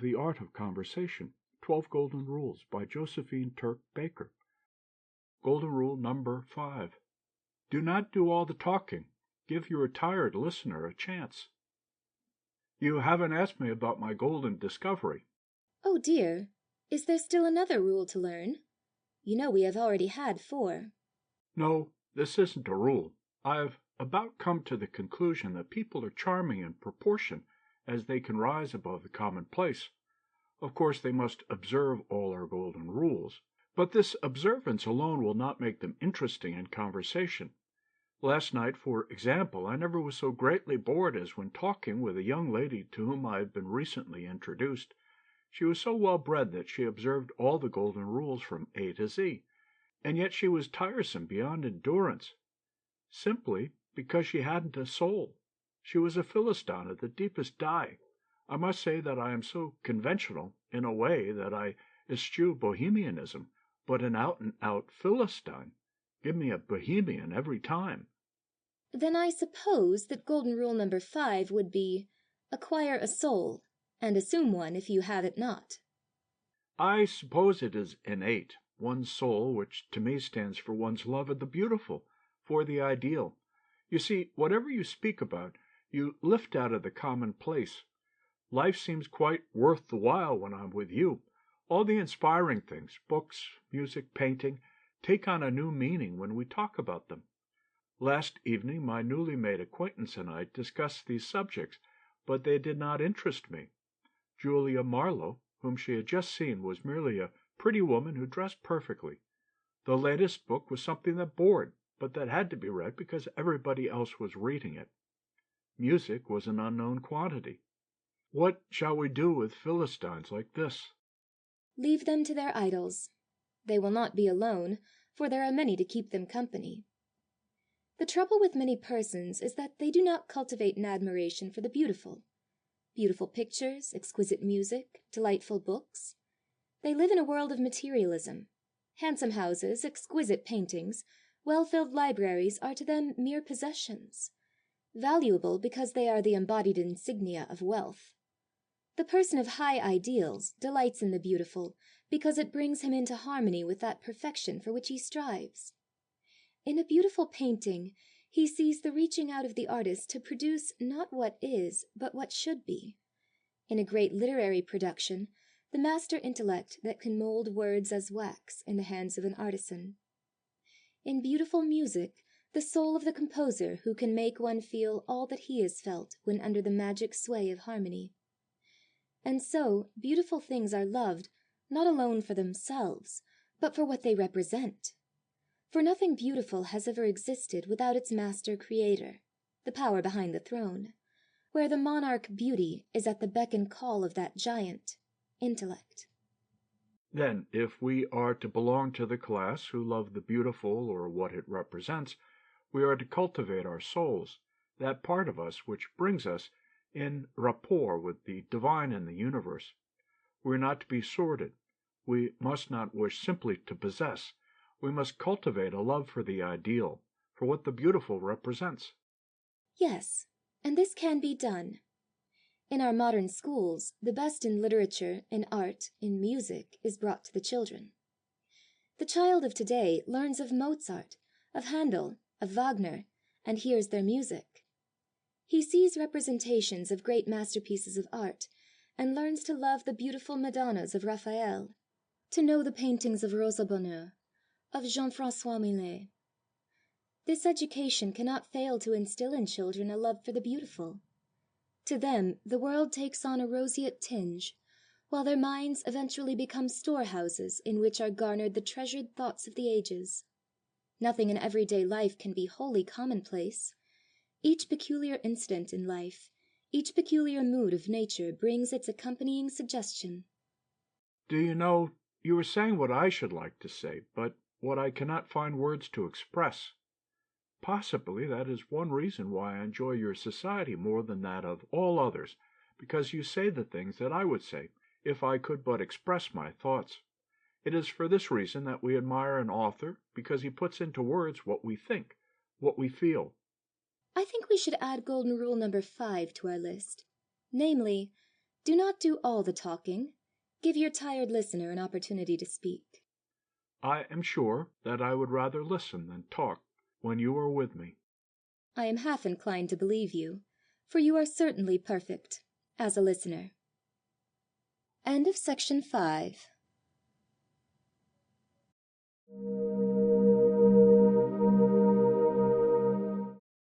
The Art of Conversation, 12 Golden Rules by Josephine Turk Baker. Golden Rule number 5. Do not do all the talking. Give your tired listener a chance. You haven't asked me about my golden discovery. Oh dear, is there still another rule to learn? You know we have already had 4. No, this isn't a rule. I've about come to the conclusion that people are charming in proportion as they can rise above the commonplace. Of course, they must observe all our golden rules, but this observance alone will not make them interesting in conversation. Last night, for example, I never was so greatly bored as when talking with a young lady to whom I had been recently introduced. She was so well bred that she observed all the golden rules from A to Z, and yet she was tiresome beyond endurance, simply because she hadn't a soul. She was a Philistine of the deepest dye. I must say that I am so conventional, in a way, that I eschew bohemianism, but an out-and-out Philistine. Give me a bohemian every time. Then I suppose that golden rule number 5 would be, acquire a soul, and assume one if you have it not. I suppose it is innate, one's soul, which to me stands for one's love of the beautiful, for the ideal. You see, whatever you speak about, you lift out of the commonplace. Life seems quite worth the while when I'm with you. All the inspiring things, books, music, painting, take on a new meaning when we talk about them. Last evening my newly made acquaintance and I discussed these subjects, but they did not interest me. Julia Marlowe, whom she had just seen, was merely a pretty woman who dressed perfectly. The latest book was something that bored, but that had to be read because everybody else was reading it. Music was an unknown quantity. What shall we do with Philistines like this? Leave them to their idols. They will not be alone, for there are many to keep them company. The trouble with many persons is that they do not cultivate an admiration for the beautiful. Beautiful pictures, exquisite music, delightful books. They live in a world of materialism. Handsome houses, exquisite paintings, well-filled libraries are to them mere possessions, valuable because they are the embodied insignia of wealth. The person of high ideals delights in the beautiful because it brings him into harmony with that perfection for which he strives. In a beautiful painting, he sees the reaching out of the artist to produce not what is, but what should be. In a great literary production, the master intellect that can mold words as wax in the hands of an artisan. In beautiful music, the soul of the composer who can make one feel all that he has felt when under the magic sway of harmony. And so, beautiful things are loved, not alone for themselves, but for what they represent. For nothing beautiful has ever existed without its master creator, the power behind the throne, where the monarch beauty is at the beck and call of that giant, intellect. Then, if we are to belong to the class who love the beautiful or what it represents, we are to cultivate our souls, that part of us which brings us in rapport with the divine in the universe. We are not to be sordid. We must not wish simply to possess. We must cultivate a love for the ideal, for what the beautiful represents. Yes, and this can be done. In our modern schools, the best in literature, in art, in music is brought to the children. The child of today learns of Mozart, of Handel, of Wagner, and hears their music. He sees representations of great masterpieces of art, and learns to love the beautiful Madonnas of Raphael, to know the paintings of Rosa Bonheur, of Jean-François Millet. This education cannot fail to instill in children a love for the beautiful. To them the world takes on a roseate tinge, while their minds eventually become storehouses in which are garnered the treasured thoughts of the ages. Nothing in everyday life can be wholly commonplace. Each peculiar incident in life, each peculiar mood of nature brings its accompanying suggestion. Do you know, you are saying what I should like to say, but what I cannot find words to express. Possibly that is one reason why I enjoy your society more than that of all others, because you say the things that I would say, if I could but express my thoughts. It is for this reason that we admire an author, because he puts into words what we think, what we feel. I think we should add golden rule number 5 to our list, namely, Do not do all the talking. Give your tired listener an opportunity to speak. I am sure that I would rather listen than talk when you are with me. I am half inclined to believe you, for you are certainly perfect as a listener. End of section 5.